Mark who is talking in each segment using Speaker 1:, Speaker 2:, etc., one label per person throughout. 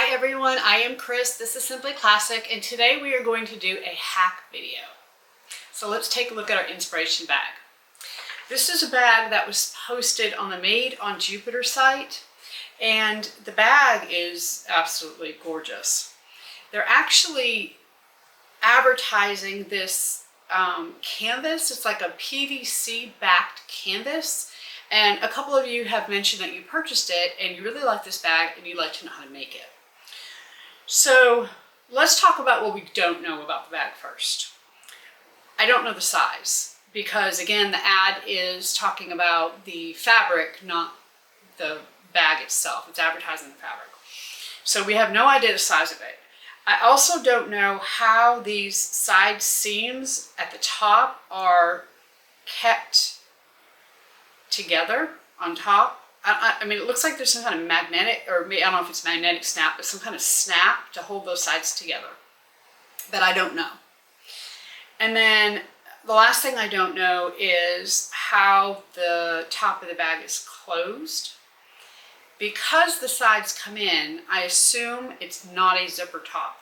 Speaker 1: Hi everyone, I am Chris, this is Simply Classic, and today we are going to do a hack video. So let's take a look at our inspiration bag. This is a bag that was posted on the Made on Jupiter site, and the bag is absolutely gorgeous. They're actually advertising this canvas. It's like a PVC backed canvas. And a couple of you have mentioned that you purchased it and you really like this bag and you'd like to know how to make it. So let's talk about what we don't know about the bag first. I don't know the size because, again, the ad is talking about the fabric, not the bag itself. It's advertising the fabric. So we have no idea the size of it. I also don't know how these side seams at the top are kept together on top. I mean, it looks like there's some kind of magnetic, or maybe, I don't know if it's magnetic snap, but some kind of snap to hold those sides together. But I don't know. And then the last thing I don't know is how the top of the bag is closed. Because the sides come in, I assume it's not a zipper top,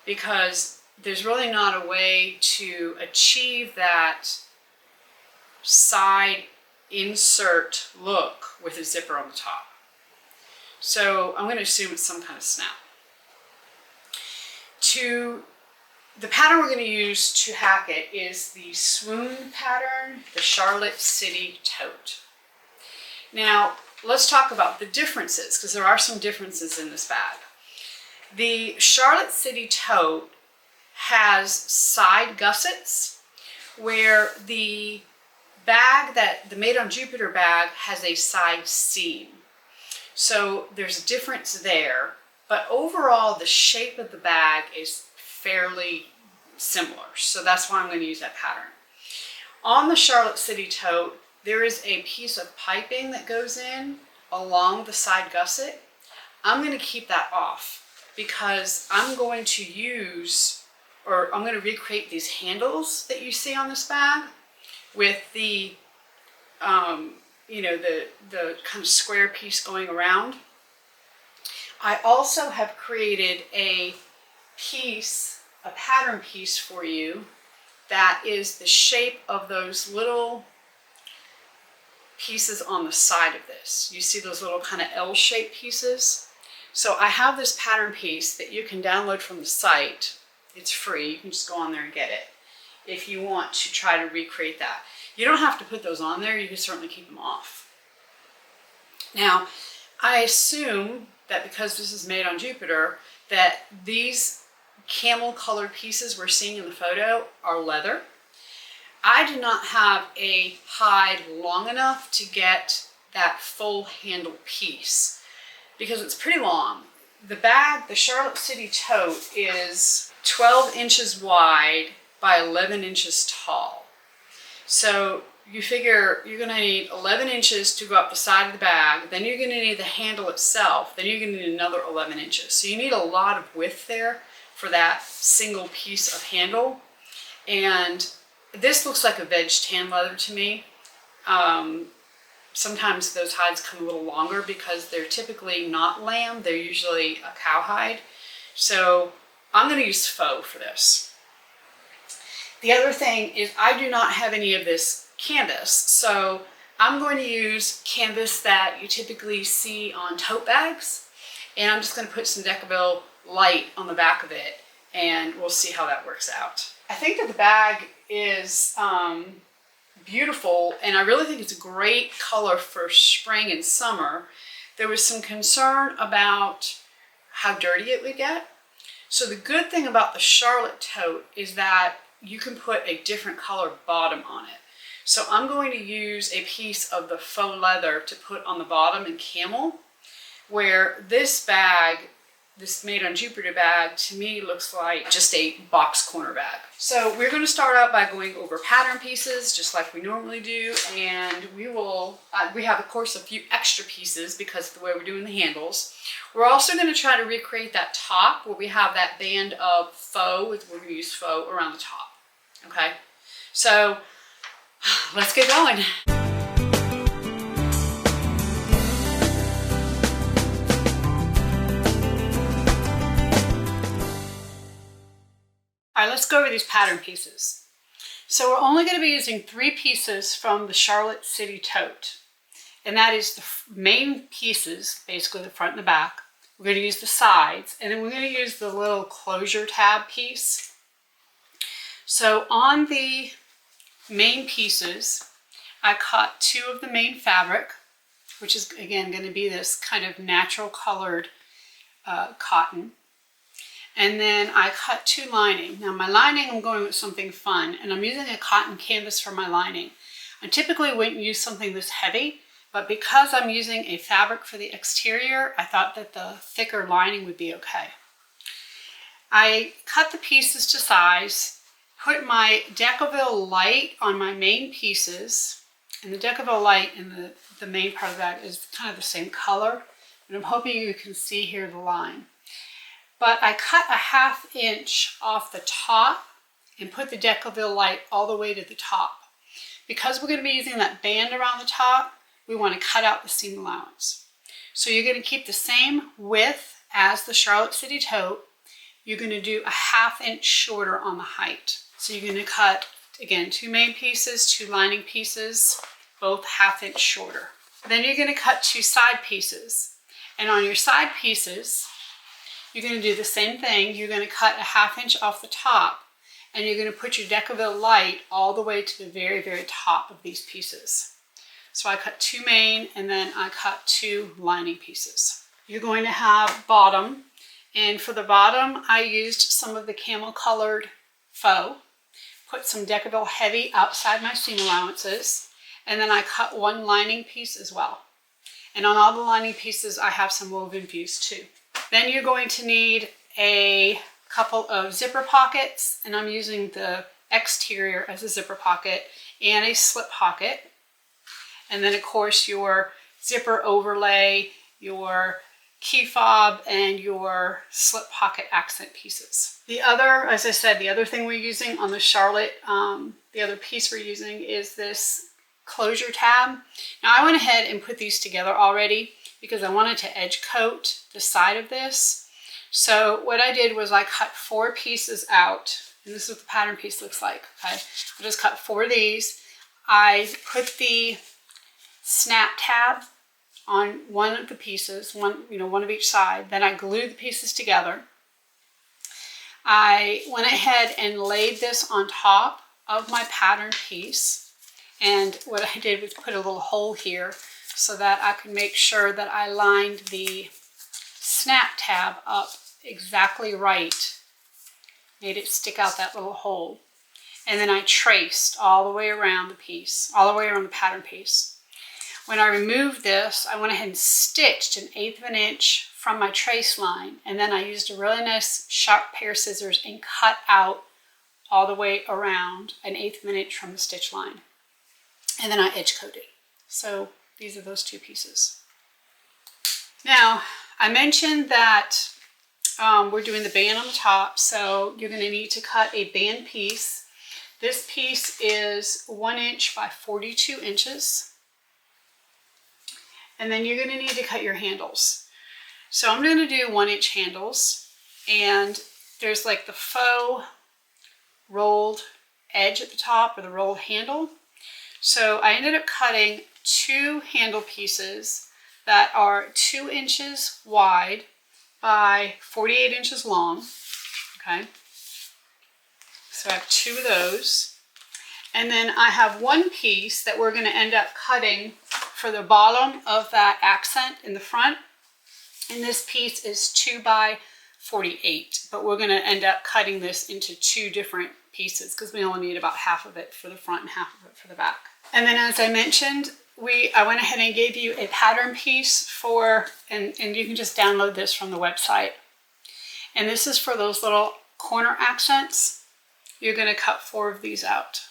Speaker 1: because there's really not a way to achieve that side insert look with a zipper on the top. So I'm going to assume it's some kind of snap. The pattern we're going to use to hack it is the Swoon pattern, the Charlotte City Tote. Now let's talk about the differences, because there are some differences in this bag. The Charlotte City Tote has side gussets, where the Made on Jupiter bag has a side seam. So there's a difference there, but overall the shape of the bag is fairly similar. So that's why I'm going to use that pattern. On the Charlotte City Tote, there is a piece of piping that goes in along the side gusset. I'm going to keep that off because I'm going to recreate these handles that you see on this bag with the the kind of square piece going around. I also have created a pattern piece for you that is the shape of those little pieces on the side of this. You see those little kind of L-shaped pieces? So I have this pattern piece that you can download from the site. It's free, you can just go on there and get it if you want to try to recreate that. You don't have to put those on there, you can certainly keep them off. Now, I assume that because this is Made on Jupiter, that these camel colored pieces we're seeing in the photo are leather. I do not have a hide long enough to get that full handle piece because it's pretty long. The bag, the Charlotte City Tote, is 12 inches wide by 11 inches tall. So you figure you're going to need 11 inches to go up the side of the bag, then you're going to need the handle itself, then you're going to need another 11 inches. So you need a lot of width there for that single piece of handle. And this looks like a veg tan leather to me. Sometimes those hides come a little longer because they're typically not lamb, they're usually a cowhide. So I'm going to use faux for this. The other thing is I do not have any of this canvas, so I'm going to use canvas that you typically see on tote bags, and I'm just going to put some Decaville light on the back of it, and we'll see how that works out. I think that the bag is beautiful, and I really think it's a great color for spring and summer. There was some concern about how dirty it would get. So the good thing about the Charlotte Tote is that you can put a different color bottom on it. So I'm going to use a piece of the faux leather to put on the bottom in Camel, where this bag, this Made on Jupiter bag, to me looks like just a box corner bag. So we're going to start out by going over pattern pieces just like we normally do, and we have of course a few extra pieces because of the way we're doing the handles. We're also going to try to recreate that top where we have that band of faux. We're going to use faux around the top. Okay, so let's get going. All right, let's go over these pattern pieces. So we're only going to be using 3 pieces from the Charlotte City Tote. And that is the main pieces, basically the front and the back. We're going to use the sides, and then we're going to use the little closure tab piece. So on the main pieces, I cut 2 of the main fabric, which is again going to be this kind of natural colored cotton. And then I cut 2 lining. Now my lining, I'm going with something fun, and I'm using a cotton canvas for my lining. I typically wouldn't use something this heavy, but because I'm using a fabric for the exterior, I thought that the thicker lining would be okay. I cut the pieces to size, put my Decaville light on my main pieces, and the Decaville light in the main part of that is kind of the same color, and I'm hoping you can see here the line. But I cut a 1/2 inch off the top and put the Decaville light all the way to the top. Because we're going to be using that band around the top, we want to cut out the seam allowance. So you're going to keep the same width as the Charlotte City Tote. You're going to do a 1/2 inch shorter on the height. So you're going to cut, again, 2 main pieces, 2 lining pieces, both 1/2 inch shorter. Then you're going to cut 2 side pieces. And on your side pieces, you're going to do the same thing. You're going to cut a 1/2 inch off the top, and you're going to put your Decaville light all the way to the very, very top of these pieces. So I cut 2 main, and then I cut 2 lining pieces. You're going to have bottom, and for the bottom, I used some of the camel colored Faux, put some Decaville heavy outside my seam allowances, and then I cut 1 lining piece as well. And on all the lining pieces, I have some woven views too. Then you're going to need a couple of zipper pockets, and I'm using the exterior as a zipper pocket and a slip pocket. And then of course your zipper overlay, your key fob, and your slip pocket accent pieces. The other, as I said, the other thing we're using on the Charlotte, the other piece we're using is this closure tab. Now I went ahead and put these together already because I wanted to edge coat the side of this. So what I did was I cut 4 pieces out, and this is what the pattern piece looks like. Okay, I just cut 4 of these. I put the snap tab on one of the pieces, one of each side. Then I glued the pieces together. I went ahead and laid this on top of my pattern piece, and what I did was put a little hole here so that I could make sure that I lined the snap tab up exactly right, made it stick out that little hole. And then I traced all the way around the piece, all the way around the pattern piece. When I removed this, I went ahead and stitched 1/8 of an inch from my trace line, and then I used a really nice sharp pair of scissors and cut out all the way around 1/8 of an inch from the stitch line. And then I edge coated. So these are those 2 pieces. Now, I mentioned that we're doing the band on the top, so you're going to need to cut a band piece. This piece is 1 inch by 42 inches. And then you're going to need to cut your handles. So I'm going to do 1 inch handles, and there's like the faux rolled edge at the top, or the rolled handle. So I ended up cutting 2 handle pieces that are 2 inches wide by 48 inches long. Okay, so I have 2 of those, and then I have 1 piece that we're going to end up cutting for the bottom of that accent in the front, and this piece is 2 by 48, but we're going to end up cutting this into 2 different pieces because we only need about half of it for the front and half of it for the back. And then, as I mentioned, I went ahead and gave you a pattern piece for, and you can just download this from the website. And this is for those little corner accents. You're going to cut 4 of these out.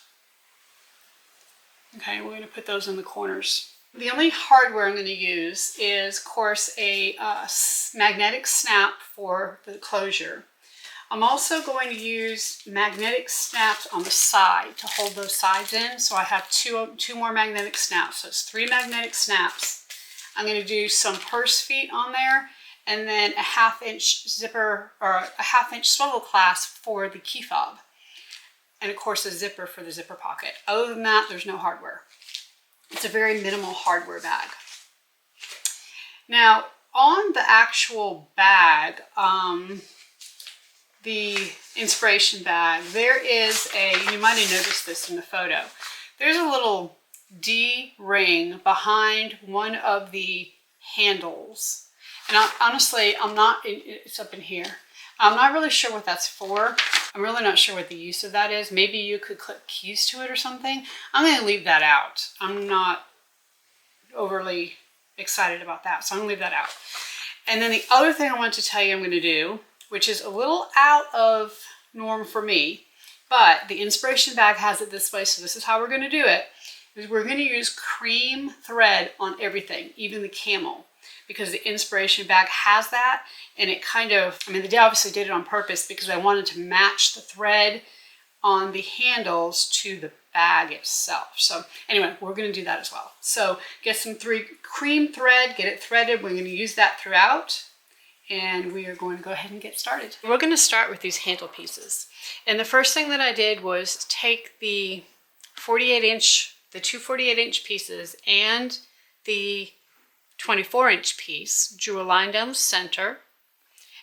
Speaker 1: Okay, we're going to put those in the corners. The only hardware I'm going to use is, of course, a magnetic snap for the closure. I'm also going to use magnetic snaps on the side to hold those sides in. So I have two more magnetic snaps. So it's 3 magnetic snaps. I'm going to do some purse feet on there, and then a 1/2 inch zipper or a 1/2 inch swivel clasp for the key fob. And of course a zipper for the zipper pocket. Other than that, there's no hardware. It's a very minimal hardware bag. Now, on the actual bag, the inspiration bag, there is you might have noticed this in the photo, there's a little D ring behind one of the handles. And honestly, it's up in here. I'm not really sure what that's for. I'm really not sure what the use of that is. Maybe you could clip keys to it or something. I'm going to leave that out. I'm not overly excited about that, so I'm going to leave that out. And then the other thing I want to tell you I'm going to do, which is a little out of norm for me, but the inspiration bag has it this way, so this is how we're going to do it, is we're going to use cream thread on everything, even the Camel, because the inspiration bag has that. And it kind of, I mean, they obviously did it on purpose because I wanted to match the thread on the handles to the bag itself. So anyway, we're going to do that as well. So get some cream thread, get it threaded. We're going to use that throughout, and we are going to go ahead and get started. We're going to start with these handle pieces. And the first thing that I did was take the 48-inch, the two 48-inch pieces and the 24-inch piece, drew a line down the center,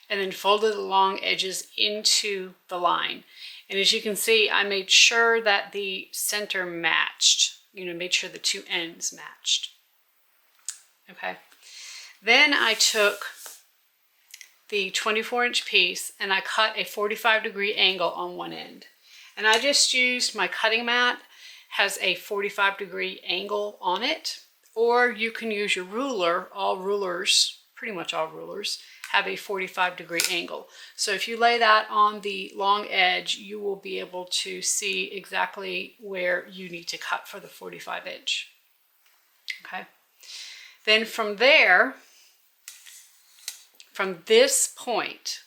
Speaker 1: and then folded the long edges into the line. And as you can see, I made sure that the center matched, made sure the two ends matched. Okay. Then I took the 24-inch piece and I cut a 45-degree angle on one end. And I just used my cutting mat, has a 45-degree angle on it, or you can use your ruler. All rulers, pretty much all rulers, have a 45-degree angle. So if you lay that on the long edge, you will be able to see exactly where you need to cut for the 45-inch. Okay. Then from there, from this point,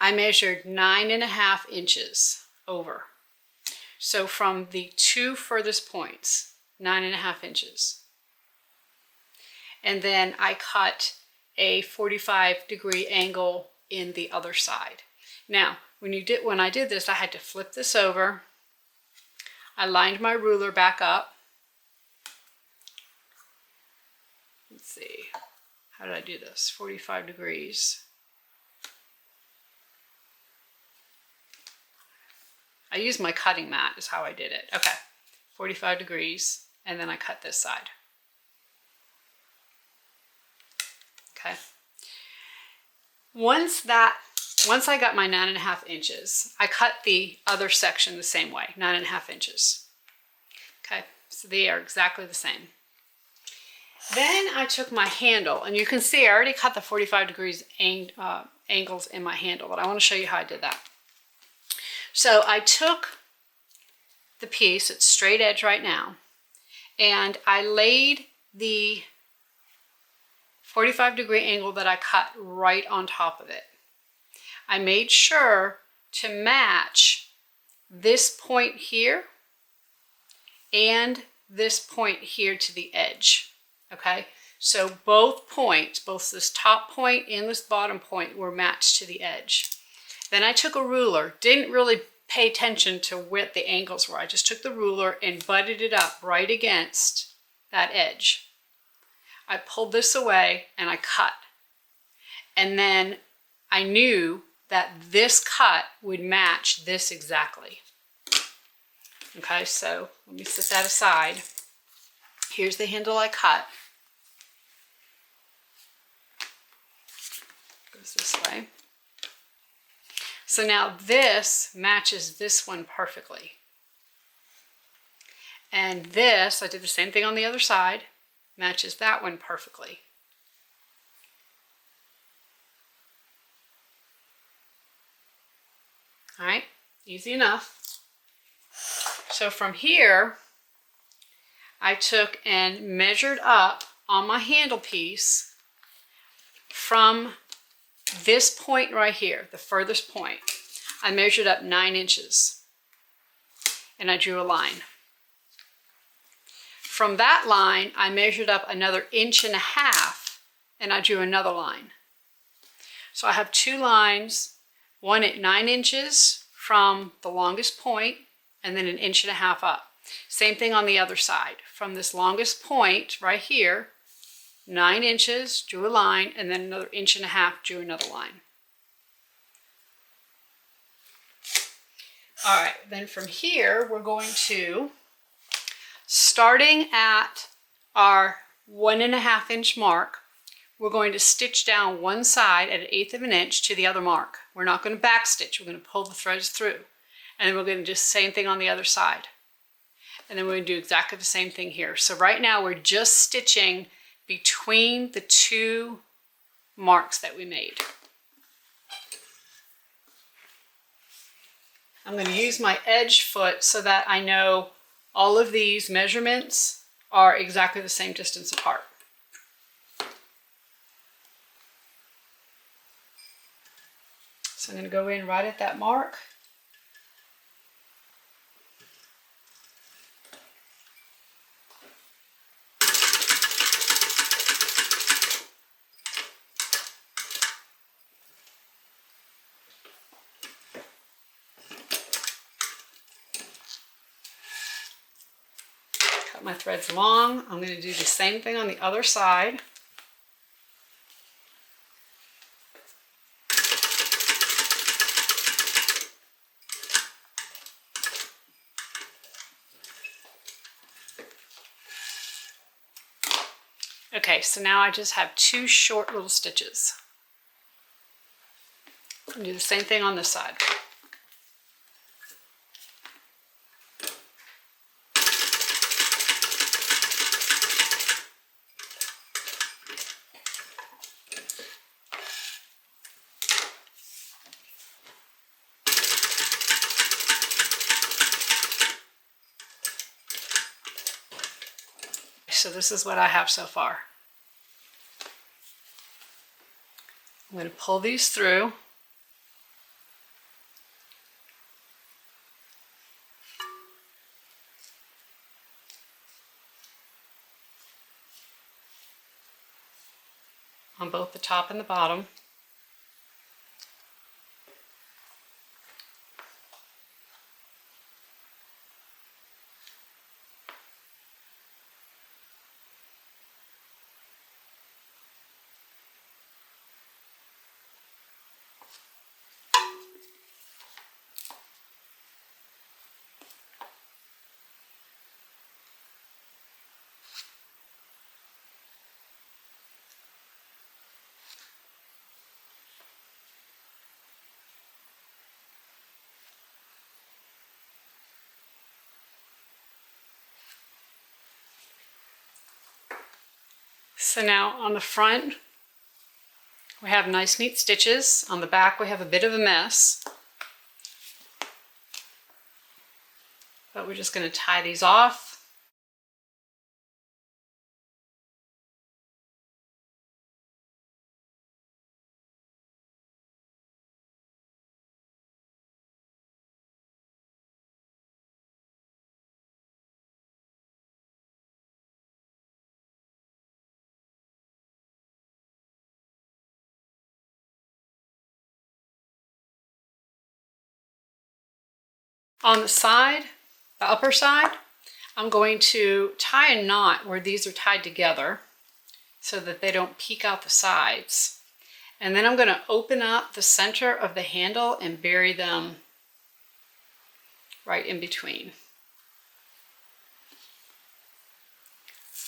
Speaker 1: I measured 9.5 inches over. So from the two furthest points, 9.5 inches. And then I cut a 45-degree angle in the other side. Now, when I did this, I had to flip this over. I lined my ruler back up. Let's see, how did I do this? 45 degrees. I used my cutting mat is how I did it. Okay, 45 degrees, and then I cut this side. Okay. Once I got my 9.5 inches, I cut the other section the same way, 9.5 inches. Okay, so they are exactly the same. Then I took my handle, and you can see I already cut the 45 degrees angles in my handle, but I want to show you how I did that. So I took the piece, it's straight edge right now, and I laid the 45-degree angle that I cut right on top of it. I made sure to match this point here and this point here to the edge. Okay, so both points, both this top point and this bottom point, were matched to the edge. Then I took a ruler, didn't really pay attention to what the angles were. I just took the ruler and butted it up right against that edge. I pulled this away and I cut. And then I knew that this cut would match this exactly. Okay, so let me set that aside. Here's the handle I cut. Goes this way. So now this matches this one perfectly. And this, I did the same thing on the other side, matches that one perfectly. All right, easy enough. So from here, I took and measured up on my handle piece from this point right here, the furthest point. I measured up 9 inches and I drew a line. From that line, I measured up another 1.5 inches and I drew another line. So I have two lines, one at 9 inches from the longest point and then 1.5 inches up. Same thing on the other side. From this longest point right here, 9 inches, drew a line, and then another 1.5 inches, drew another line. All right, then from here, we're going to, starting at our 1.5 inch mark, we're going to stitch down one side at 1/8 of an inch to the other mark. We're not going to back stitch, we're going to pull the threads through. And then we're going to do the same thing on the other side. And then we're going to do exactly the same thing here. So right now we're just stitching between the two marks that we made. I'm going to use my edge foot so that I know all of these measurements are exactly the same distance apart. So I'm going to go in right at that mark. Cut my threads long. I'm going to do the same thing on the other side. Okay, so now I just have two short little stitches. And do the same thing on this side. So this is what I have so far. I'm going to pull these through. On both the top and the bottom. So now on the front, we have nice neat stitches. On the back, we have a bit of a mess. But we're just going to tie these off. On the side, the upper side, I'm going to tie a knot where these are tied together so that they don't peek out the sides. And then I'm going to open up the center of the handle and bury them right in between.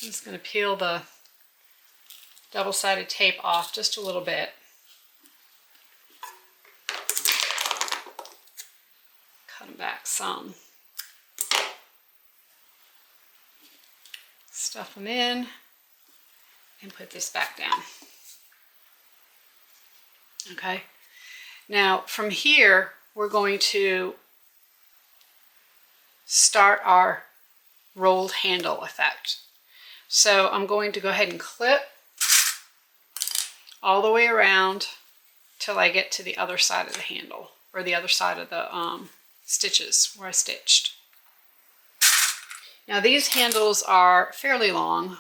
Speaker 1: I'm just going to peel the double-sided tape off just a little bit. Cut them back some. Stuff them in and put this back down. Okay, now from here we're going to start our rolled handle effect. So I'm going to go ahead and clip all the way around till I get to the other side of the handle, or the other side of the stitches where I stitched. Now these handles are fairly long.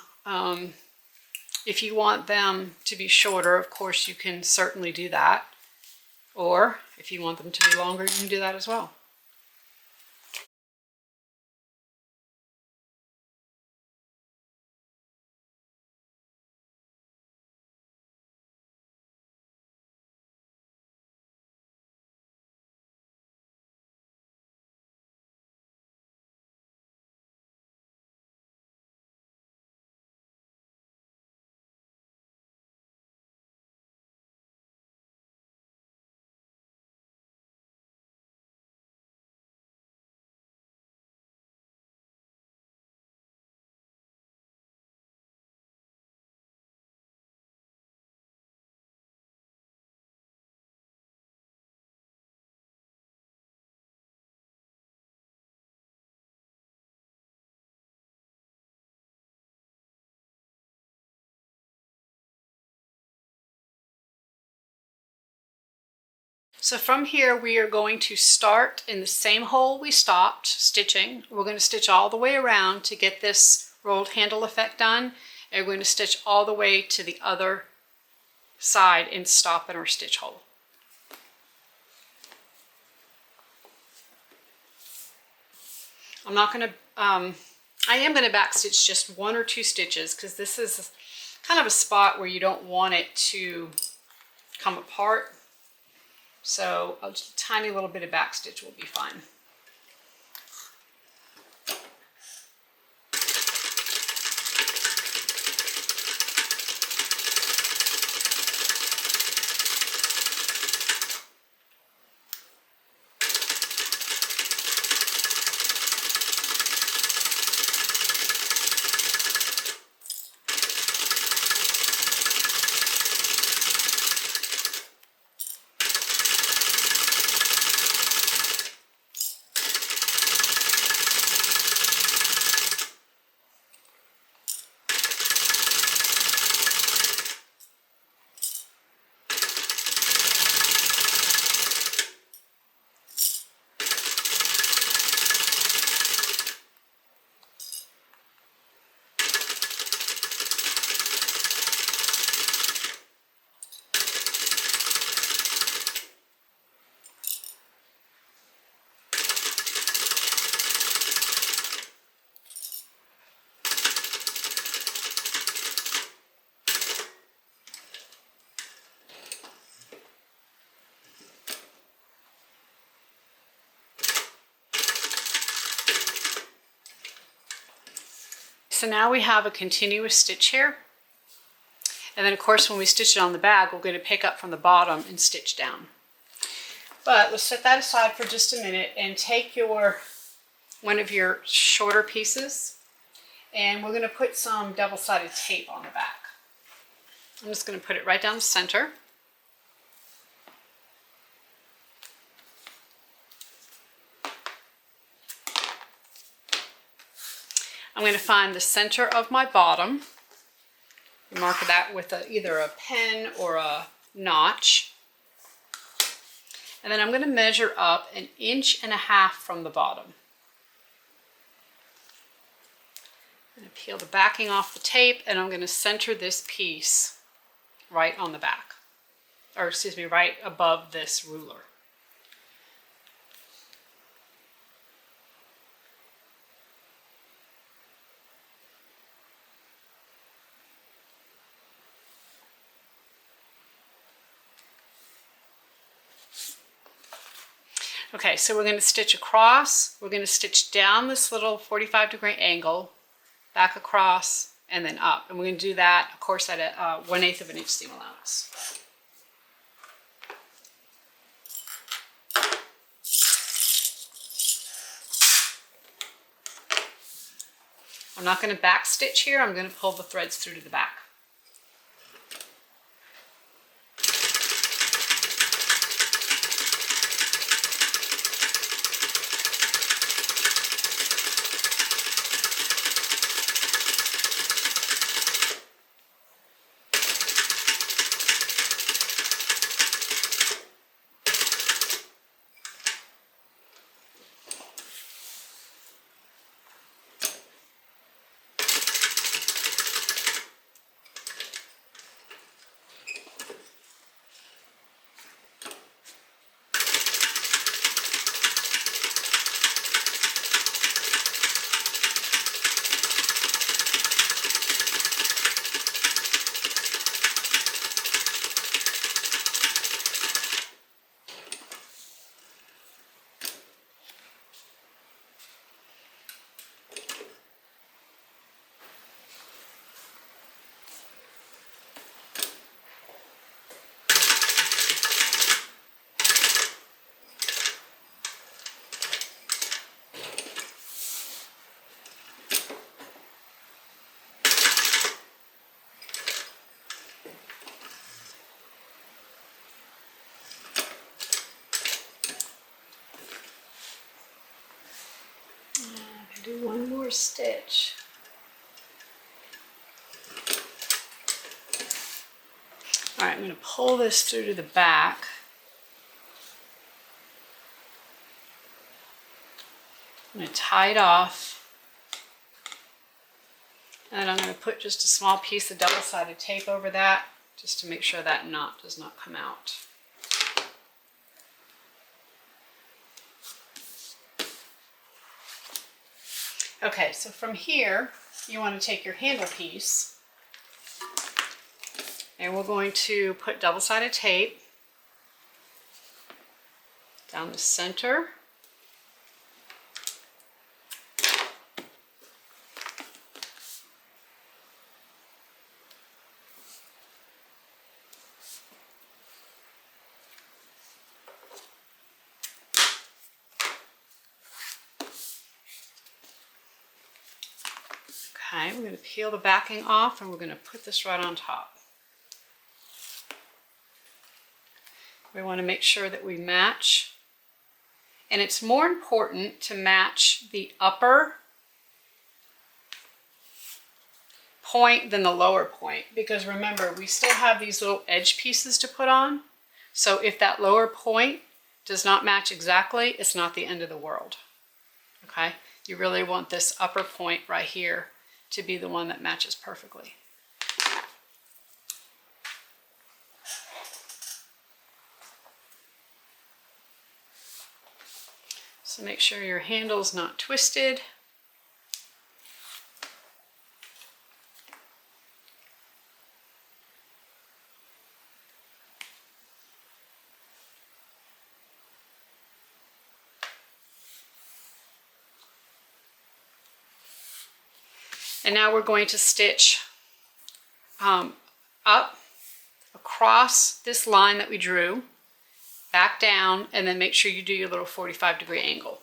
Speaker 1: If you want them to be shorter, of course you can certainly do that. Or if you want them to be longer, you can do that as well. So from here we are going to start in the same hole we stopped stitching. We're going to stitch all the way around to get this rolled handle effect done, and we're going to stitch all the way to the other side and stop in our stitch hole. I'm not going to, I am going to backstitch just 1 or 2 stitches because this is kind of a spot where you don't want it to come apart. So a tiny little bit of backstitch will be fine. So now we have a continuous stitch here. And then of course when we stitch it on the bag, we're going to pick up from the bottom and stitch down. But let's set that aside for just a minute and take one of your shorter pieces, and we're going to put some double-sided tape on the back. I'm just going to put it right down the center. I'm going to find the center of my bottom, mark that with either a pen or a notch, and then I'm going to measure up 1.5 inches from the bottom. I'm going to peel the backing off the tape, and I'm going to center this piece right on the back, or excuse me, right above this ruler. Okay, so we're going to stitch across, we're going to stitch down this little 45-degree angle, back across, and then up. And we're going to do that, of course, at a 1/8 of an inch seam allowance. I'm not going to back stitch here, I'm going to pull the threads through to the back. Do one more stitch. All right, I'm going to pull this through to the back. I'm going to tie it off. And I'm going to put just a small piece of double-sided tape over that, just to make sure that knot does not come out. Okay, so from here, you want to take your handle piece, and we're going to put double-sided tape down the center. Okay, we're going to peel the backing off and we're going to put this right on top. We want to make sure that we match, and it's more important to match the upper point than the lower point, because remember, we still have these little edge pieces to put on. So if that lower point does not match exactly, it's not the end of the world. Okay, you really want this upper point right here to be the one that matches perfectly. So make sure your handle's not twisted. And now we're going to stitch up across this line that we drew, back down, and then make sure you do your little 45-degree angle.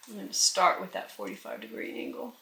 Speaker 1: I'm going to start with that 45-degree angle.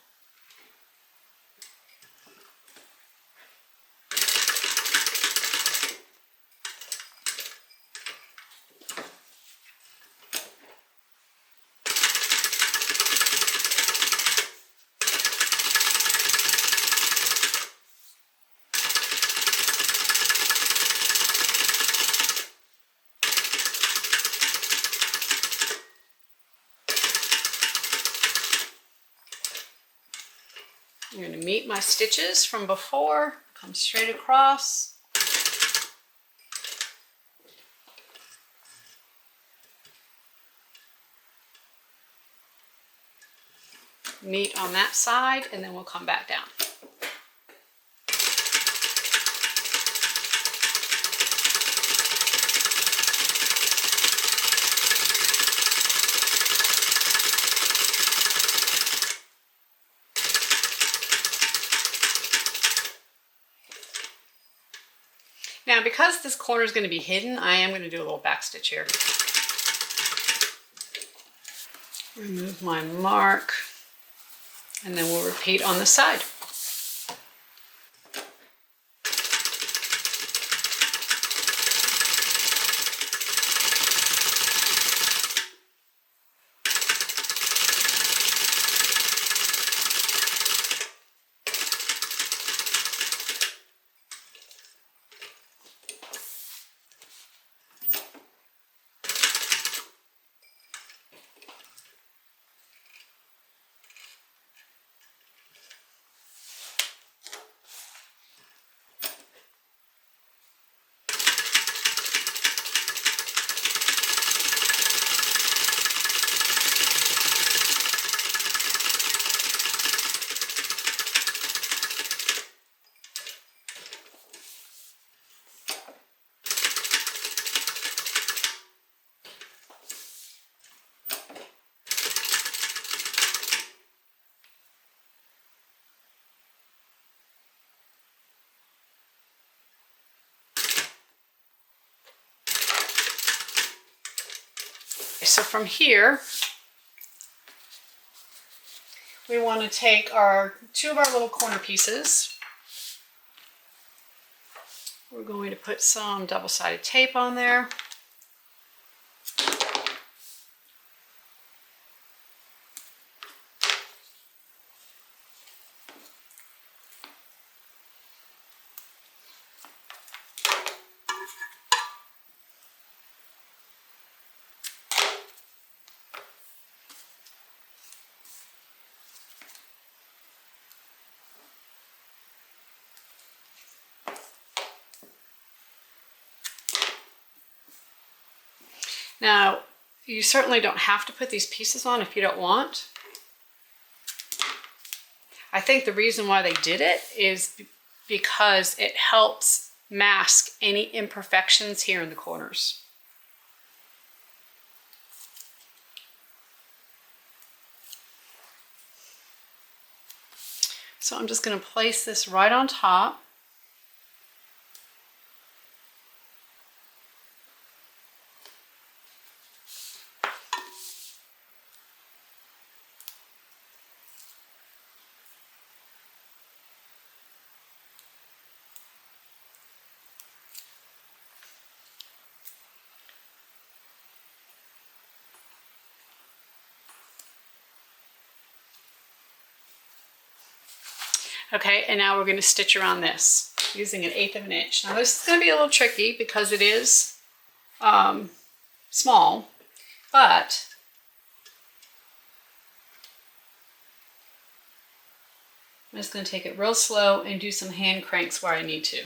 Speaker 1: I'm going to meet my stitches from before, come straight across. Meet on that side, and then we'll come back down. Now, because this corner is going to be hidden, I am going to do a little back stitch here. Remove my mark, and then we'll repeat on the side. So from here, we want to take two of our little corner pieces, going to put some double-sided tape on there. Now, you certainly don't have to put these pieces on if you don't want. I think the reason why they did it is because it helps mask any imperfections here in the corners. So I'm just going to place this right on top. Okay, and now we're going to stitch around this using 1/8 of an inch. Now this is going to be a little tricky because it is small, but I'm just going to take it real slow and do some hand cranks where I need to.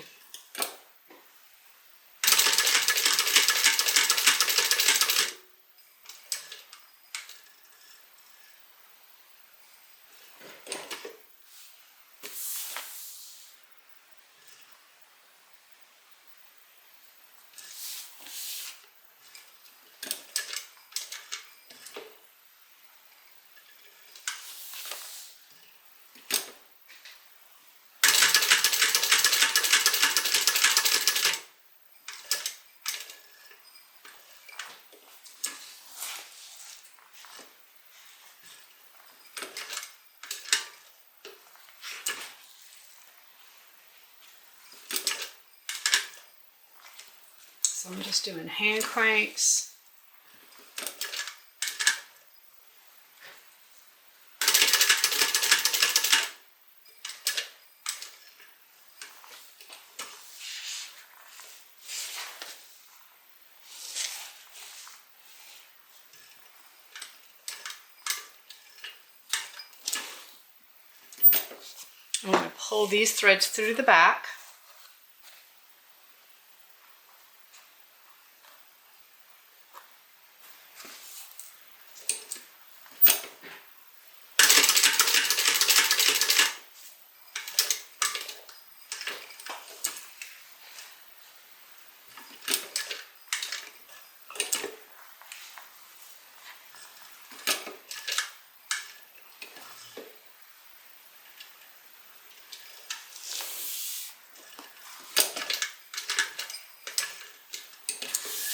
Speaker 1: So I'm just doing hand cranks. I'm going to pull these threads through the back.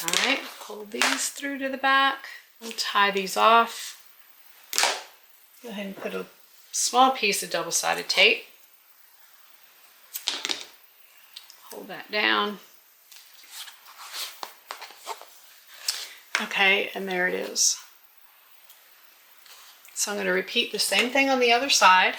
Speaker 1: Alright, pull these through to the back. We'll tie these off. Go ahead and put a small piece of double-sided tape. Hold that down. Okay, and there it is. So I'm going to repeat the same thing on the other side.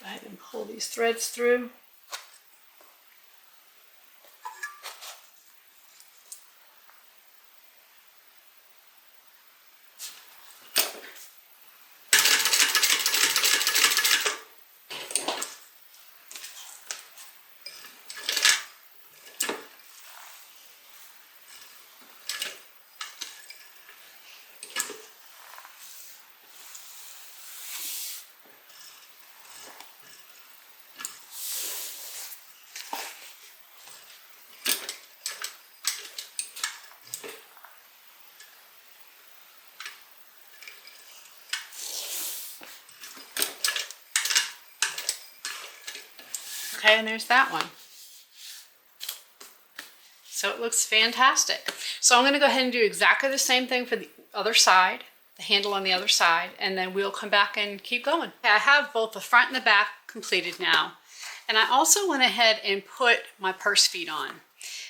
Speaker 1: Go ahead and pull these threads through. Okay, and there's that one. So it looks fantastic. So I'm going to go ahead and do exactly the same thing for the other side, the handle on the other side, and then we'll come back and keep going. Okay, I have both the front and the back completed now. And I also went ahead and put my purse feet on.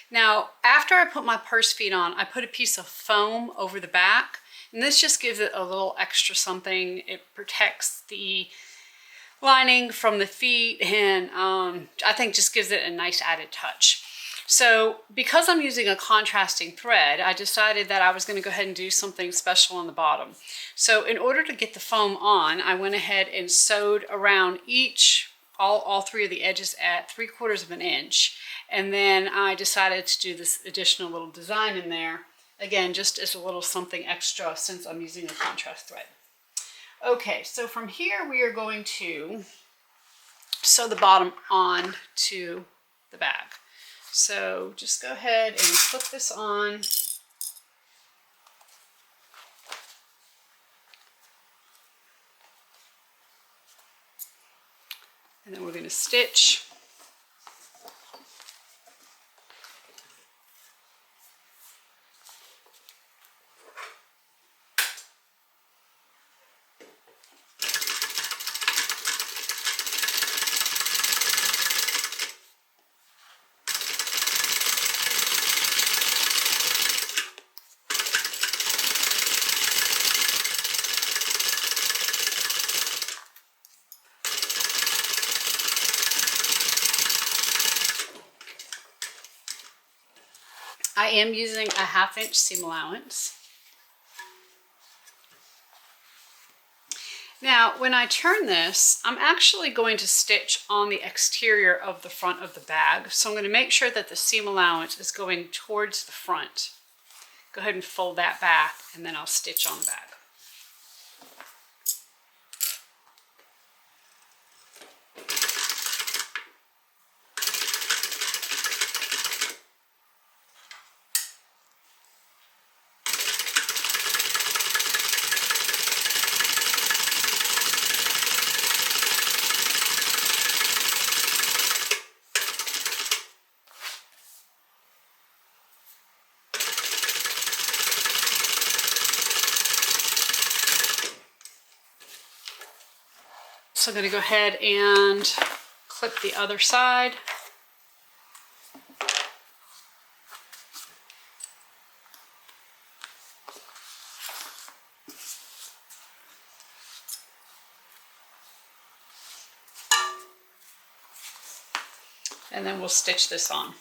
Speaker 1: Now, after I put my purse feet on, I put a piece of foam over the back, and this just gives it a little extra something. It protects the lining from the feet, and I think just gives it a nice added touch. So because I'm using a contrasting thread, I decided that I was going to go ahead and do something special on the bottom. So in order to get the foam on, I went ahead and sewed around all three of the edges at 3/4 of an inch, and then I decided to do this additional little design in there, again just as a little something extra since I'm using a contrast thread. Okay, so from here we are going to sew the bottom on to the bag. So just go ahead and clip this on. And then we're going to stitch. I am using a 1/2 inch seam allowance. Now, when I turn this, I'm actually going to stitch on the exterior of the front of the bag. So I'm going to make sure that the seam allowance is going towards the front. Go ahead and fold that back, and then I'll stitch on the bag. So I'm going to go ahead and clip the other side. And then we'll stitch this on.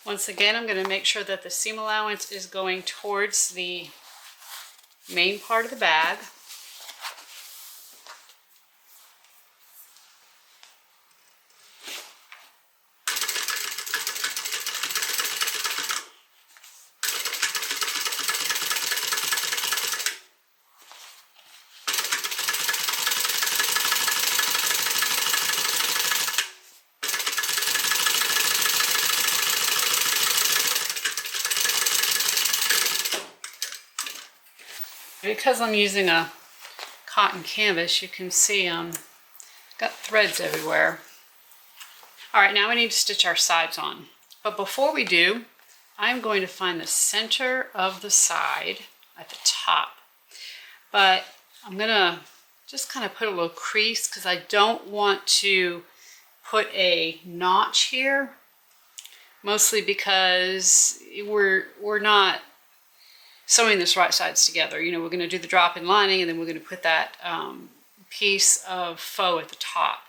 Speaker 1: Once again, I'm going to make sure that the seam allowance is going towards the main part of the bag. Because I'm using a cotton canvas, you can see got threads everywhere. All right, now we need to stitch our sides on. But before we do, I'm going to find the center of the side at the top, but I'm gonna just kind of put a little crease because I don't want to put a notch here, mostly because we're not sewing this right sides together. You know, we're going to do the drop-in lining and then we're going to put that piece of faux at the top.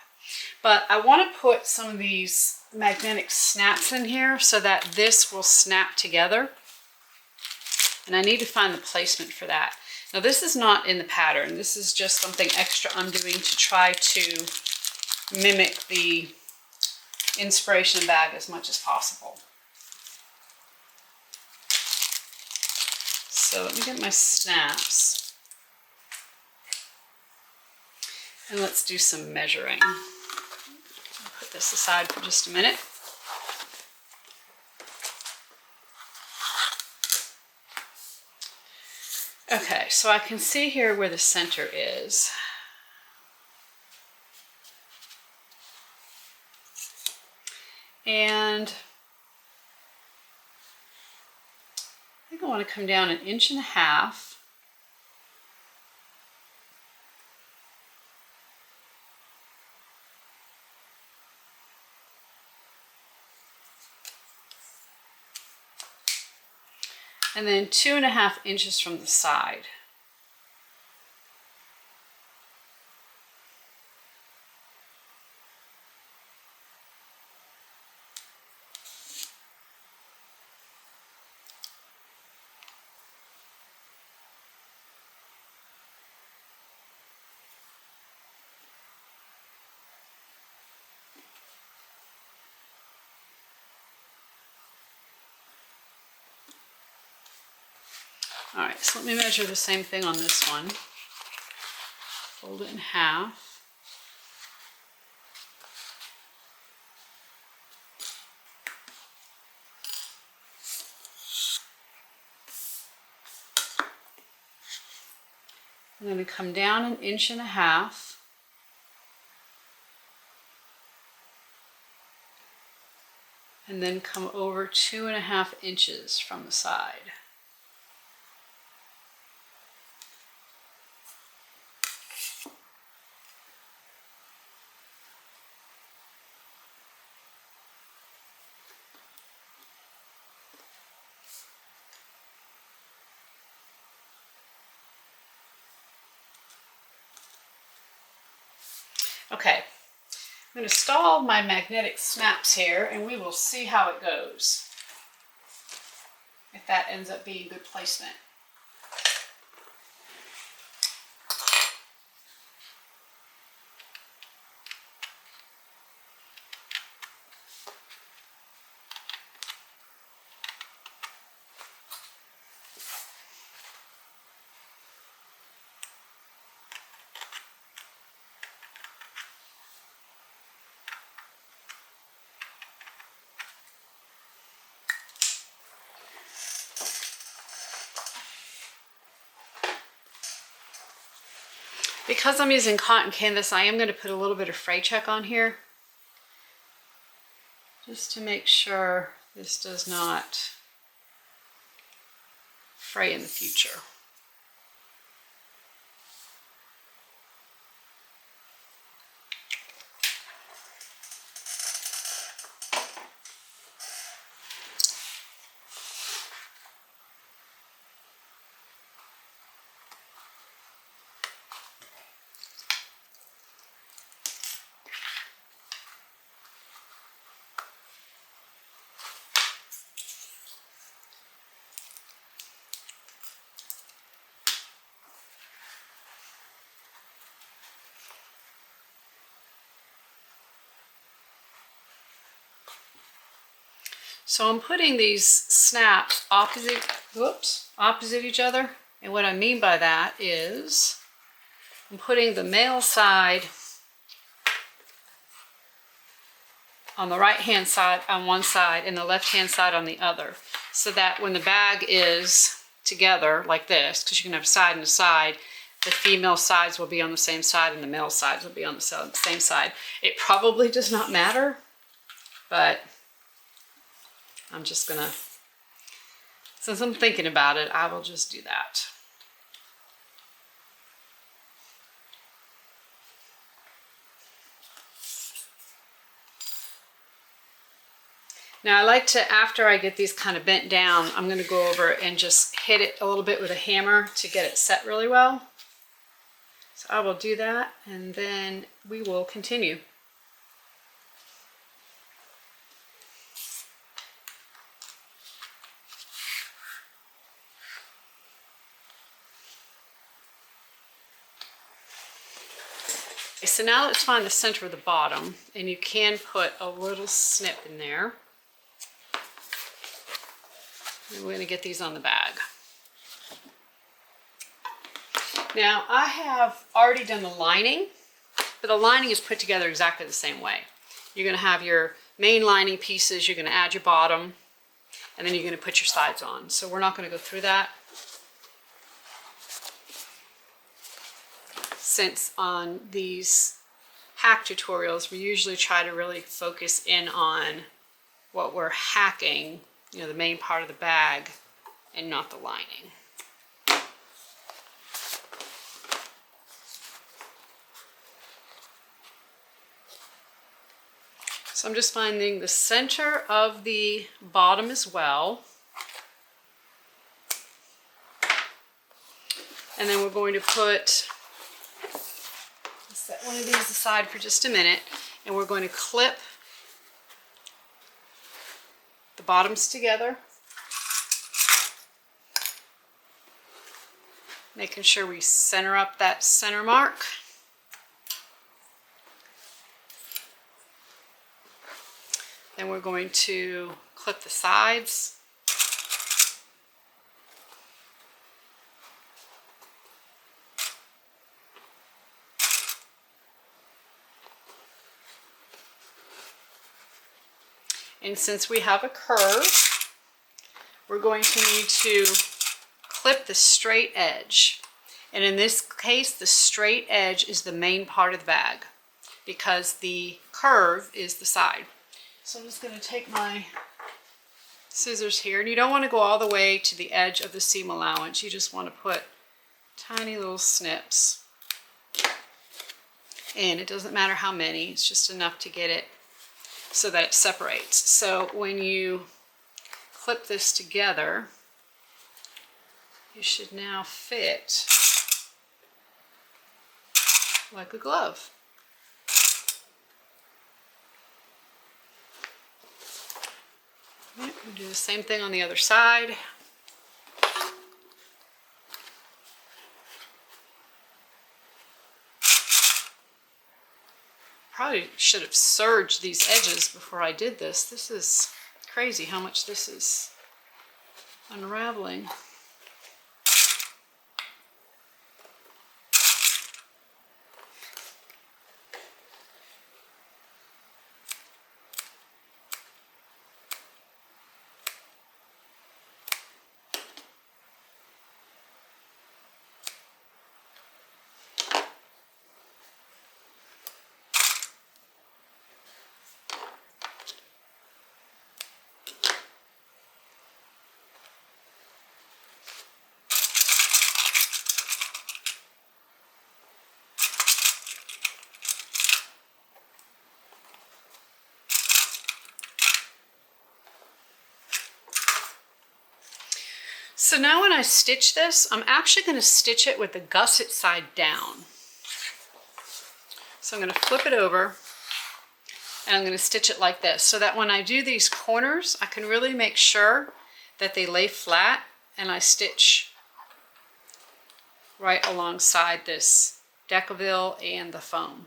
Speaker 1: But I want to put some of these magnetic snaps in here so that this will snap together. And I need to find the placement for that. Now this is not in the pattern. This is just something extra I'm doing to try to mimic the inspiration bag as much as possible. So let me get my snaps. And let's do some measuring. I'll put this aside for just a minute. Okay, so I can see here where the center is. And I think I want to come down 1.5 inches. And then 2.5 inches from the side. All right, so let me measure the same thing on this one. Fold it in half. I'm going to come down 1.5 inches. And then come over 2.5 inches from the side. Okay, I'm going to stall my magnetic snaps here and we will see how it goes. If that ends up being good placement. Because I'm using cotton canvas, I am going to put a little bit of fray check on here, just to make sure this does not fray in the future. So I'm putting these snaps opposite each other. And what I mean by that is I'm putting the male side on the right hand side on one side and the left hand side on the other. So that when the bag is together like this, because you can have a side and a side, the female sides will be on the same side and the male sides will be on the same side. It probably does not matter, but I'm just gonna since I'm thinking about it, I will just do that. Now I like to, after I get these kind of bent down, I'm going to go over and just hit it a little bit with a hammer to get it set really well. So I will do that and then we will continue. Okay, so now let's find the center of the bottom, and you can put a little snip in there. And we're going to get these on the bag. Now I have already done the lining, but the lining is put together exactly the same way. You're going to have your main lining pieces, you're going to add your bottom, and then you're going to put your sides on. So we're not going to go through that, since on these hack tutorials we usually try to really focus in on what we're hacking, you know, the main part of the bag, and not the lining. So I'm just finding the center of the bottom as well. And then we're going to put, set one of these aside for just a minute, and we're going to clip the bottoms together, making sure we center up that center mark. Then we're going to clip the sides. And since we have a curve, we're going to need to clip the straight edge. And in this case, the straight edge is the main part of the bag because the curve is the side. So I'm just going to take my scissors here, and you don't want to go all the way to the edge of the seam allowance. You just want to put tiny little snips. And it doesn't matter how many, it's just enough to get it so that it separates. So when you clip this together, you should now fit like a glove. We'll do the same thing on the other side. Probably should have serged these edges before I did this. This is crazy how much this is unraveling. So now when I stitch this, I'm actually going to stitch it with the gusset side down. So I'm going to flip it over and I'm going to stitch it like this so that when I do these corners, I can really make sure that they lay flat and I stitch right alongside this Decaville and the foam.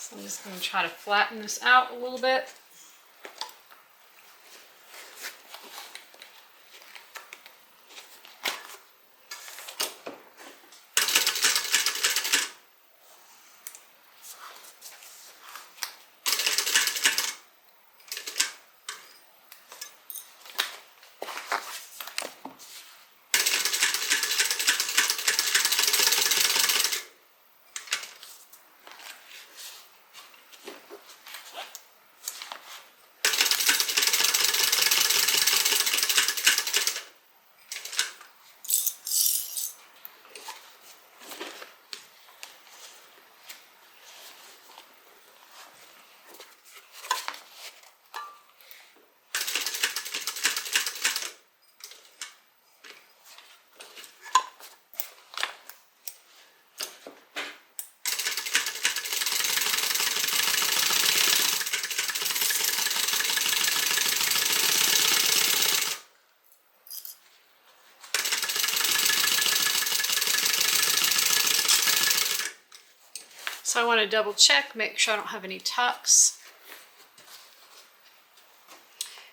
Speaker 1: So I'm just going to try to flatten this out a little bit. So I want to double check, make sure I don't have any tucks.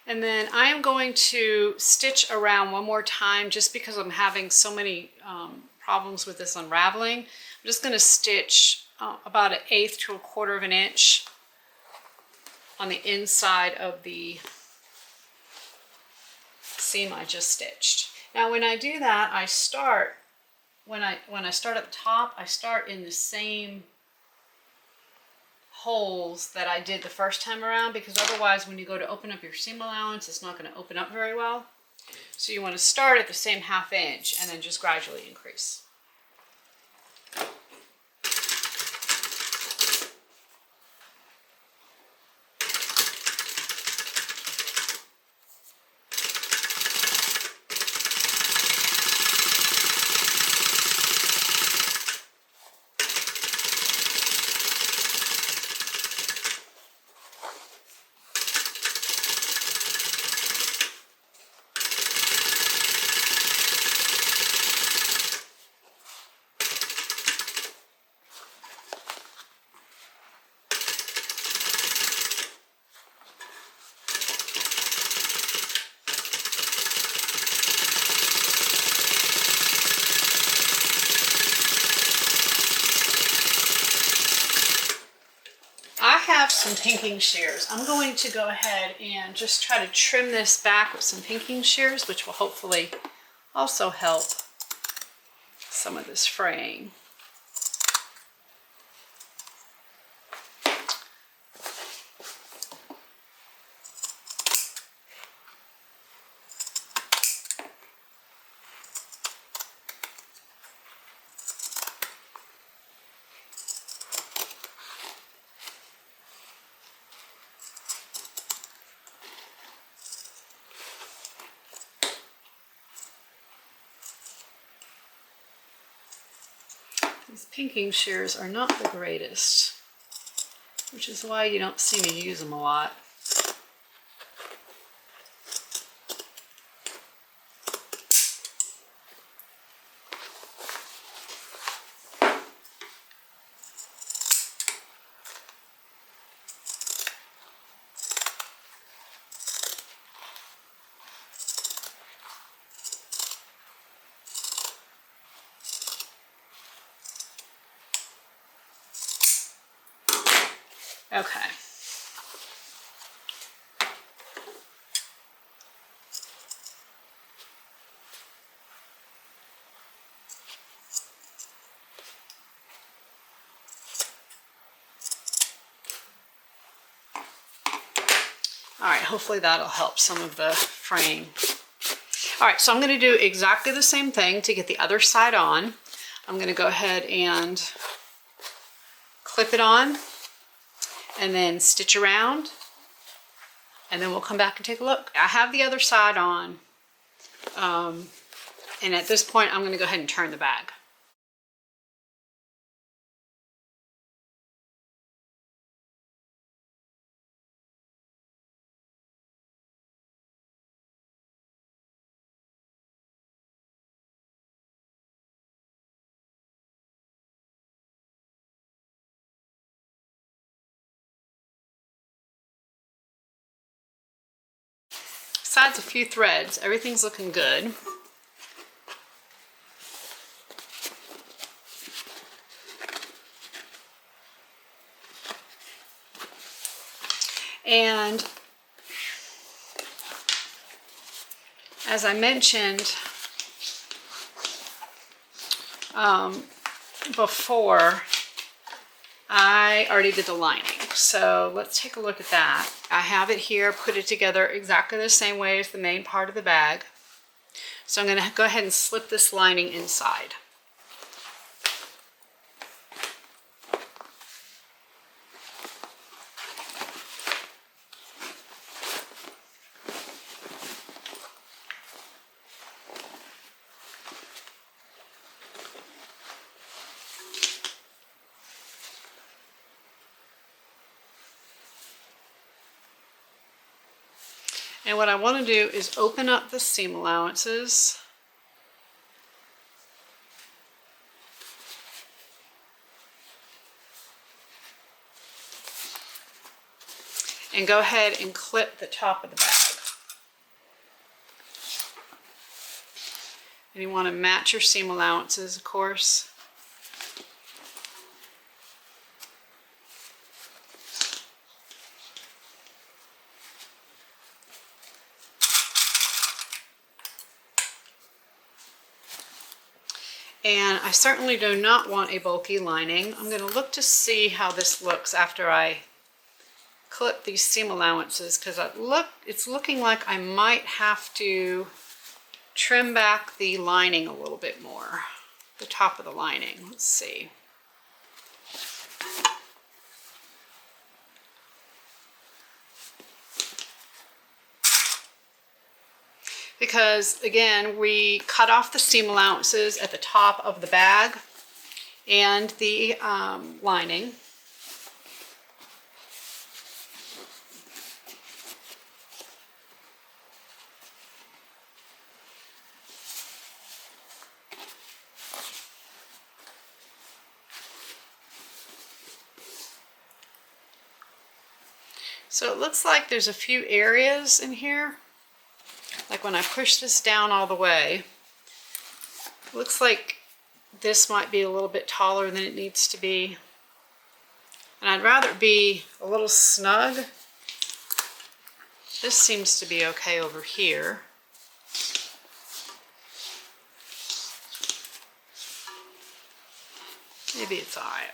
Speaker 1: And then I am going to stitch around one more time just because I'm having so many problems with this unraveling. I'm just going to stitch about 1/8 to 1/4 of an inch on the inside of the seam I just stitched. Now when I do that, I start, when I start at the top, I start in the same holes that I did the first time around, because otherwise when you go to open up your seam allowance, it's not going to open up very well. So you want to start at the same 1/2 inch and then just gradually increase. Some pinking shears. I'm going to go ahead and just try to trim this back with some pinking shears, which will hopefully also help some of this fraying. These pinking shears are not the greatest, which is why you don't see me use them a lot. Okay. All right, hopefully that'll help some of the fraying. All right, so I'm going to do exactly the same thing to get the other side on. I'm going to go ahead and clip it on and then stitch around, and then we'll come back and take a look. I have the other side on, and at this point I'm going to go ahead and turn the bag. besides a few threads, everything's looking good. And as I mentioned before, I already did the lining. So let's take a look at that. I have it here, put it together exactly the same way as the main part of the bag. So I'm going to go ahead and slip this lining inside. And what I want to do is open up the seam allowances and go ahead and clip the top of the bag. And you want to match your seam allowances, of course. And I certainly do not want a bulky lining. I'm going to look to see how this looks after I clip these seam allowances, because it's looking like I might have to trim back the lining a little bit more, the top of the lining. Let's see. Because again, we cut off the seam allowances at the top of the bag and the lining. So it looks like there's a few areas in here. Like when I push this down all the way, it looks like this might be a little bit taller than it needs to be. And I'd rather it be a little snug. This seems to be okay over here. Maybe it's all right.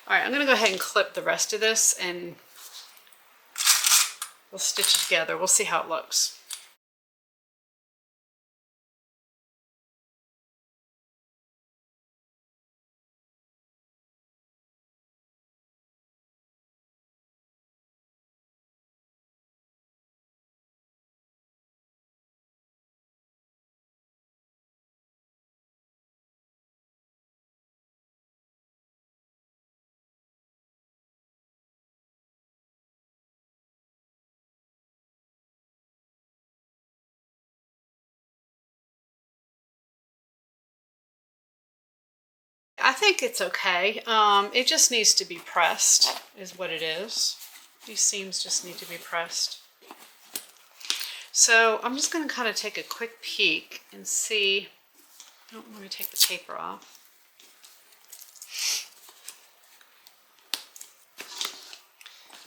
Speaker 1: All right, I'm going to go ahead and clip the rest of this and we'll stitch it together. We'll see how it looks. I think it's okay. It just needs to be pressed, is what it is. These seams just need to be pressed. So I'm just going to kind of take a quick peek and see. Oh, let me take the paper off.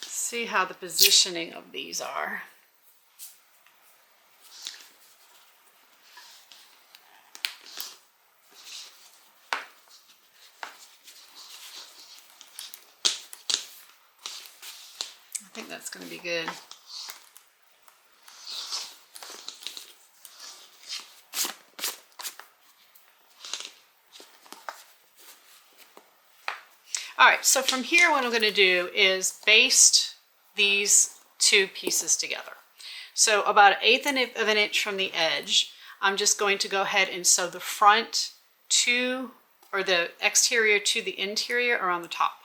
Speaker 1: See how the positioning of these are. I think that's going to be good. All right, so from here what I'm going to do is baste these two pieces together. So about 1/8 of an inch from the edge, I'm just going to go ahead and sew the front to, or the exterior to the interior around the top.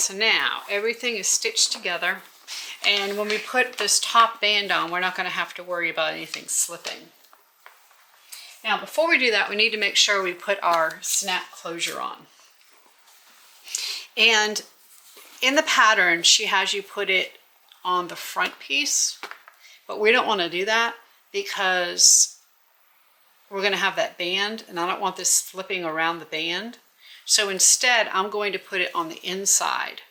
Speaker 1: So now everything is stitched together, and when we put this top band on, we're not going to have to worry about anything slipping. Now before we do that, we need to make sure we put our snap closure on. And in the pattern, she has you put it on the front piece, but we don't want to do that because we're going to have that band, and I don't want this flipping around the band. So instead, I'm going to put it on the inside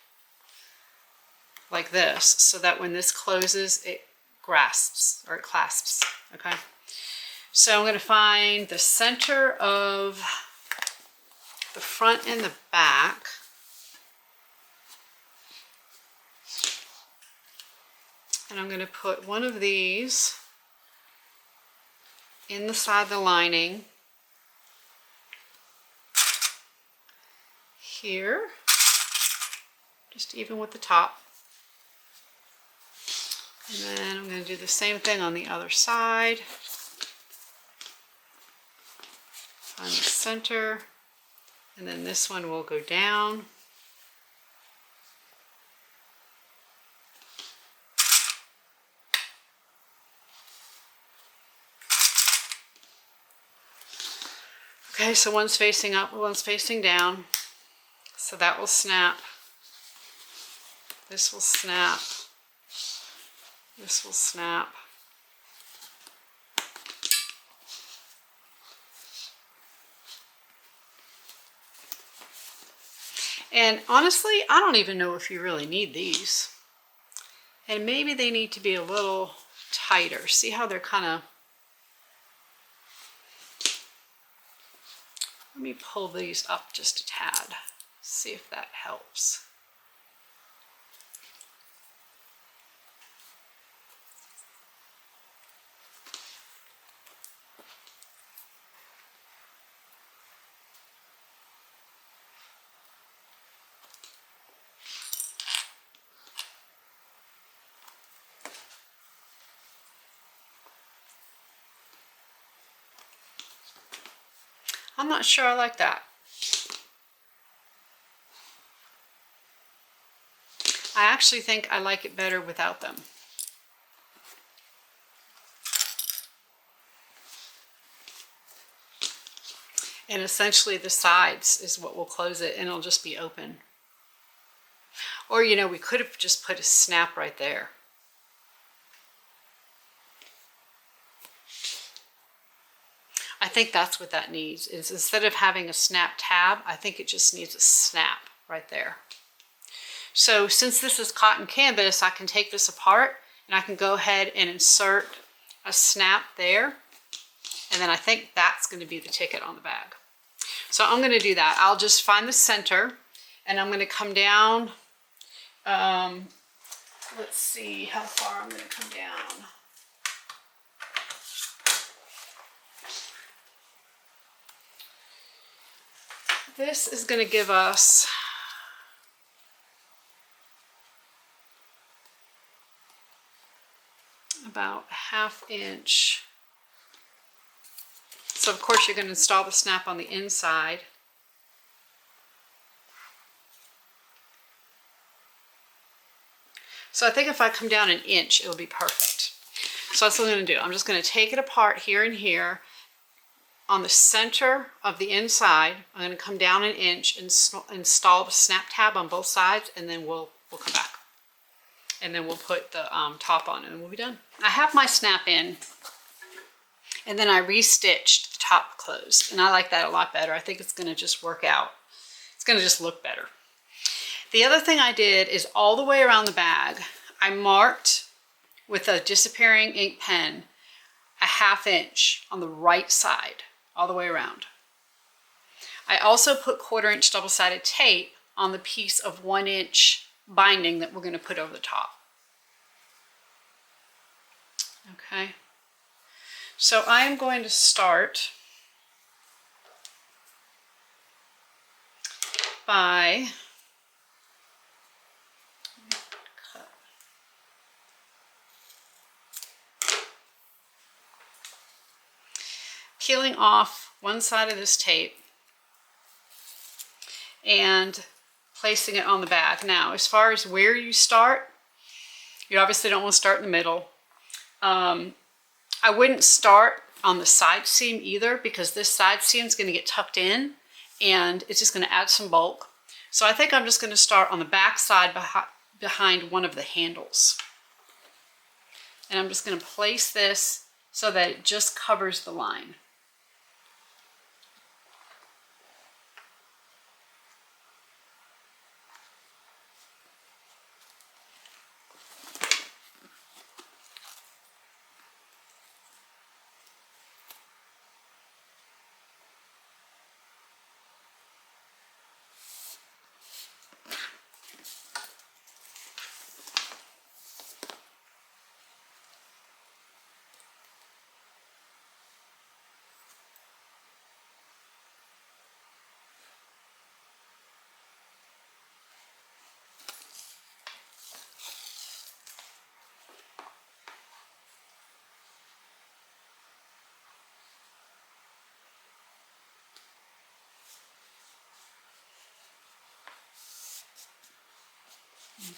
Speaker 1: like this, so that when this closes, it grasps or it clasps, okay? So I'm going to find the center of the front and the back. And I'm going to put one of these in the side of the lining here, just even with the top. And then I'm going to do the same thing on the other side. Find the center, and then this one will go down. Okay, so one's facing up, one's facing down. So that will snap. This will snap. This will snap. And honestly, I don't even know if you really need these. And maybe they need to be a little tighter. See how they're kind of... Let me pull these up just a tad. See if that helps. I'm not sure I like that. I actually think I like it better without them. And essentially the sides is what will close it, and it'll just be open. Or, you know, we could have just put a snap right there. I think that's what that needs, is instead of having a snap tab, I think it just needs a snap right there. So since this is cotton canvas, I can take this apart and I can go ahead and insert a snap there. And then I think that's going to be the ticket on the bag. So I'm going to do that. I'll just find the center, and I'm going to come down. Let's see how far I'm going to come down. This is going to give us about a ½ inch. So of course you're going to install the snap on the inside. So I think if I come down an inch, it'll be perfect. So that's what I'm going to do. I'm just going to take it apart here and here. On the center of the inside, I'm going to come down an inch and install the snap tab on both sides, and then we'll come back. And then we'll put the top on, and we'll be done. I have my snap in, and then I re-stitched the top closed, and I like that a lot better. I think it's going to just work out. It's going to just look better. The other thing I did is all the way around the bag, I marked with a disappearing ink pen a ½ inch on the right side, all the way around. I also put 1/4 inch double-sided tape on the piece of 1 inch binding that we're going to put over the top. Okay, so I am going to start by peeling off one side of this tape and placing it on the bag. Now, as far as where you start, you obviously don't want to start in the middle. I wouldn't start on the side seam either, because this side seam is going to get tucked in and it's just going to add some bulk. So I think I'm just going to start on the back side behind one of the handles. And I'm just going to place this so that it just covers the line.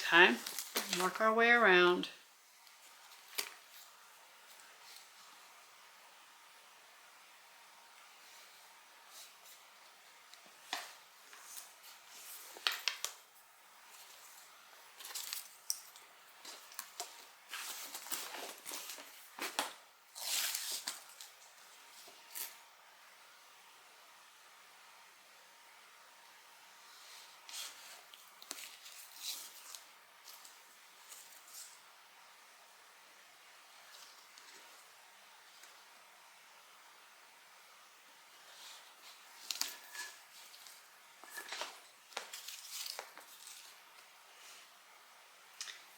Speaker 1: Okay, work our way around.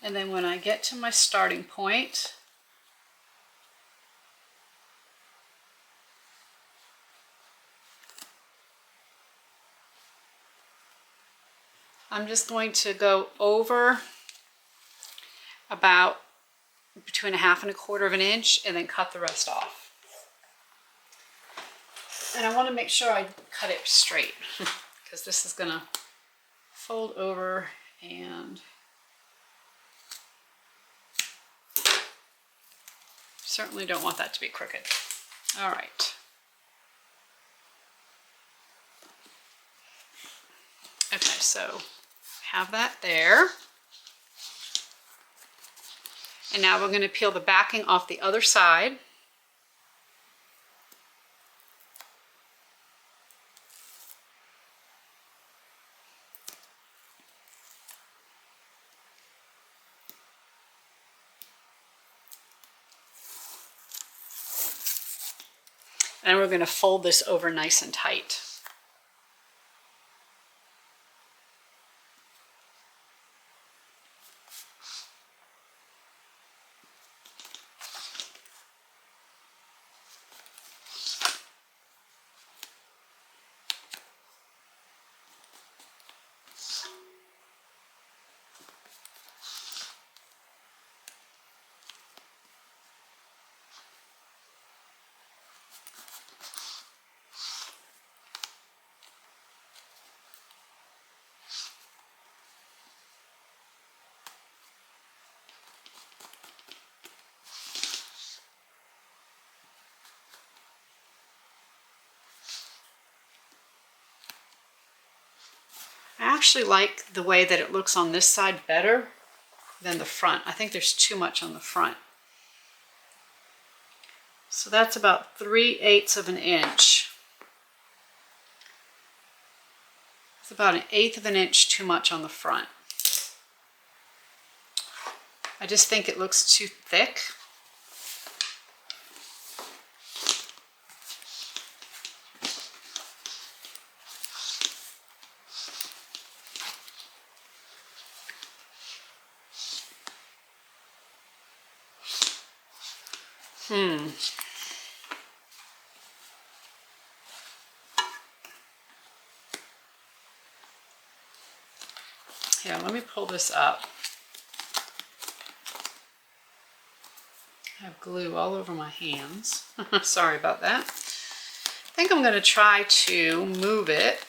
Speaker 1: And then when I get to my starting point, I'm just going to go over about between 1/2 and 1/4 of an inch and then cut the rest off. And I want to make sure I cut it straight because this is going to fold over and certainly don't want that to be crooked. All right. Okay, so have that there. And now we're going to peel the backing off the other side. And we're going to fold this over nice and tight. I actually like the way that it looks on this side better than the front. I think there's too much on the front. So that's about 3/8 of an inch. It's about 1/8 of an inch too much on the front. I just think it looks too thick. Here, let me pull this up. I have glue all over my hands. Sorry about that. I think I'm going to try to move it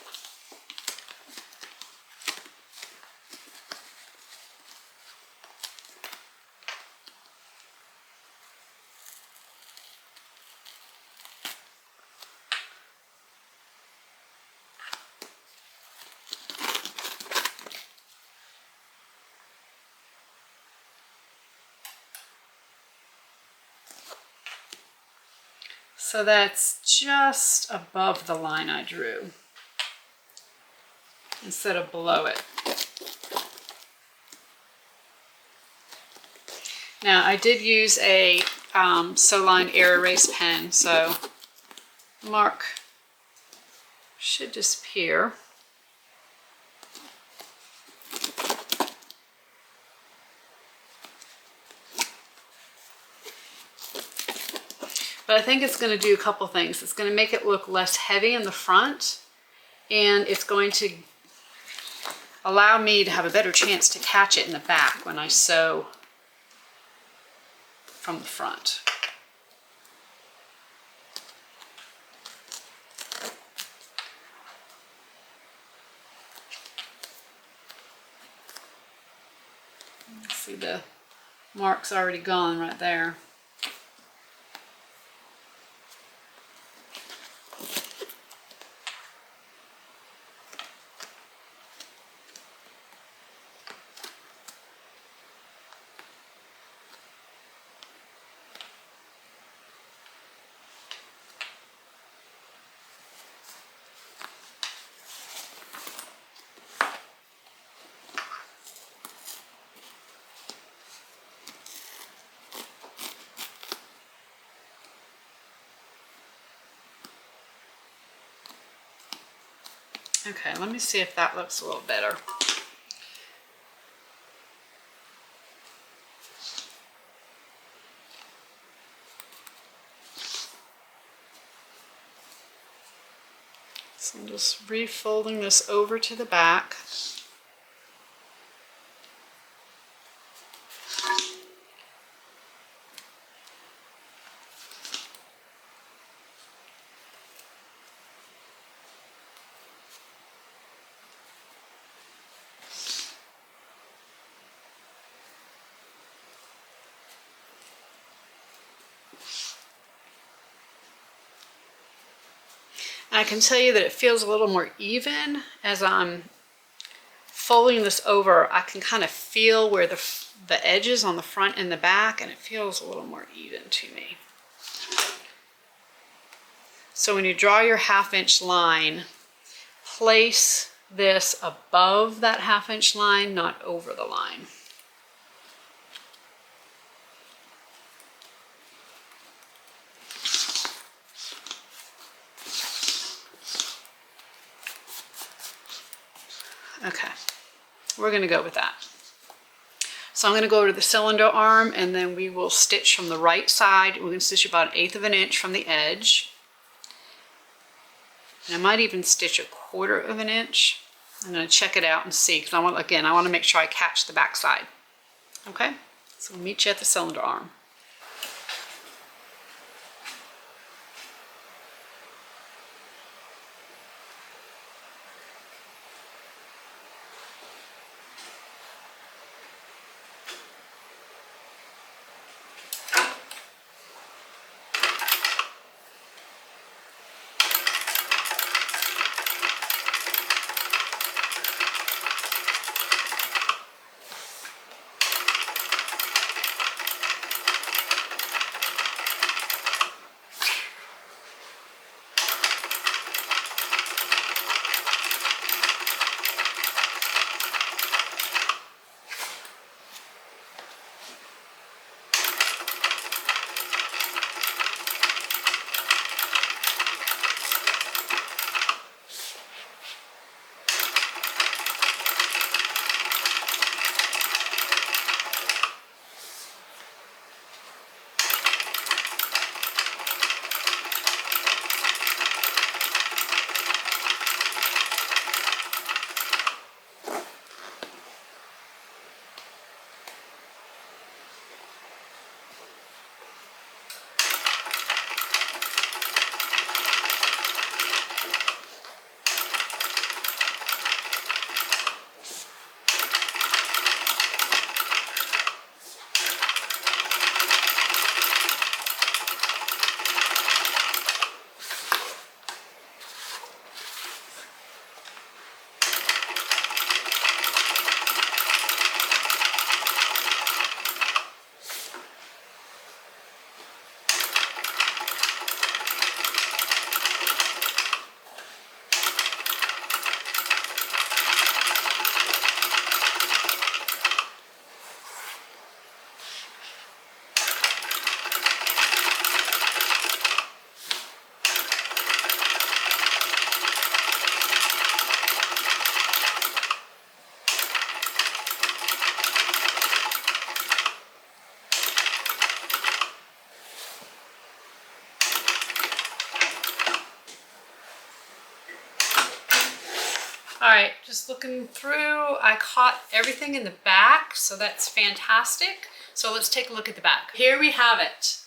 Speaker 1: So that's just above the line I drew instead of below it. Now I did use a SewLine Air Erase pen, so mark should disappear. But I think it's going to do a couple things. It's going to make it look less heavy in the front, and it's going to allow me to have a better chance to catch it in the back when I sew from the front. See, the mark's already gone right there. Okay, let me see if that looks a little better. So I'm just refolding this over to the back. I can tell you that it feels a little more even as I'm folding this over. I can kind of feel where the edges on the front and the back, and it feels a little more even to me. So when you draw your 1/2 inch line, place this above that 1/2 inch line, not over the line. Okay, we're going to go with that. So I'm going to go to the cylinder arm, and then we will stitch from the right side. We're going to stitch about 1/8 of an inch from the edge. And I might even stitch 1/4 of an inch. I'm going to check it out and see, because I want to make sure I catch the back side. Okay, so we'll meet you at the cylinder arm. All right, just looking through, I caught everything in the back, so that's fantastic. So let's take a look at the back. Here we have it.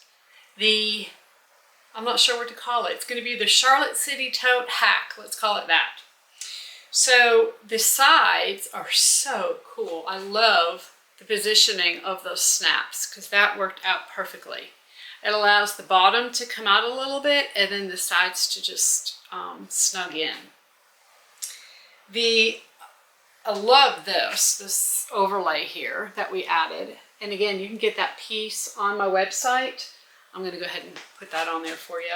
Speaker 1: I'm not sure what to call it. It's going to be the Charlotte City Tote hack. Let's call it that. So the sides are so cool. I love the positioning of those snaps because that worked out perfectly. It allows the bottom to come out a little bit and then the sides to just snug in. I love this overlay here that we added. And again, you can get that piece on my website. I'm going to go ahead and put that on there for you.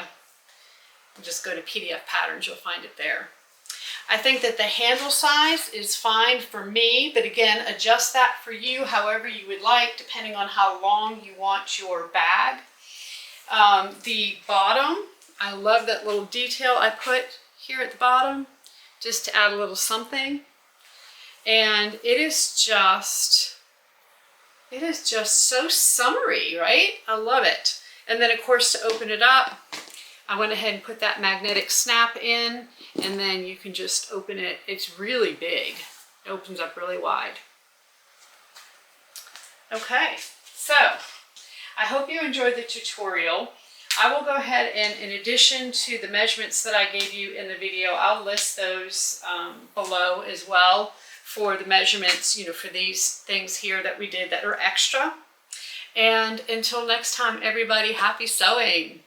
Speaker 1: Just go to PDF patterns, you'll find it there. I think that the handle size is fine for me, but again, adjust that for you however you would like, depending on how long you want your bag. The bottom, I love that little detail I put here at the bottom, just to add a little something. And it is just so summery, right? I love it. And then of course to open it up, I went ahead and put that magnetic snap in, and then you can just open it. It's really big. It opens up really wide. Okay, so I hope you enjoyed the tutorial. I will go ahead and in addition to the measurements that I gave you in the video, I'll list those below as well for the measurements, for these things here that we did that are extra. And until next time, everybody, happy sewing.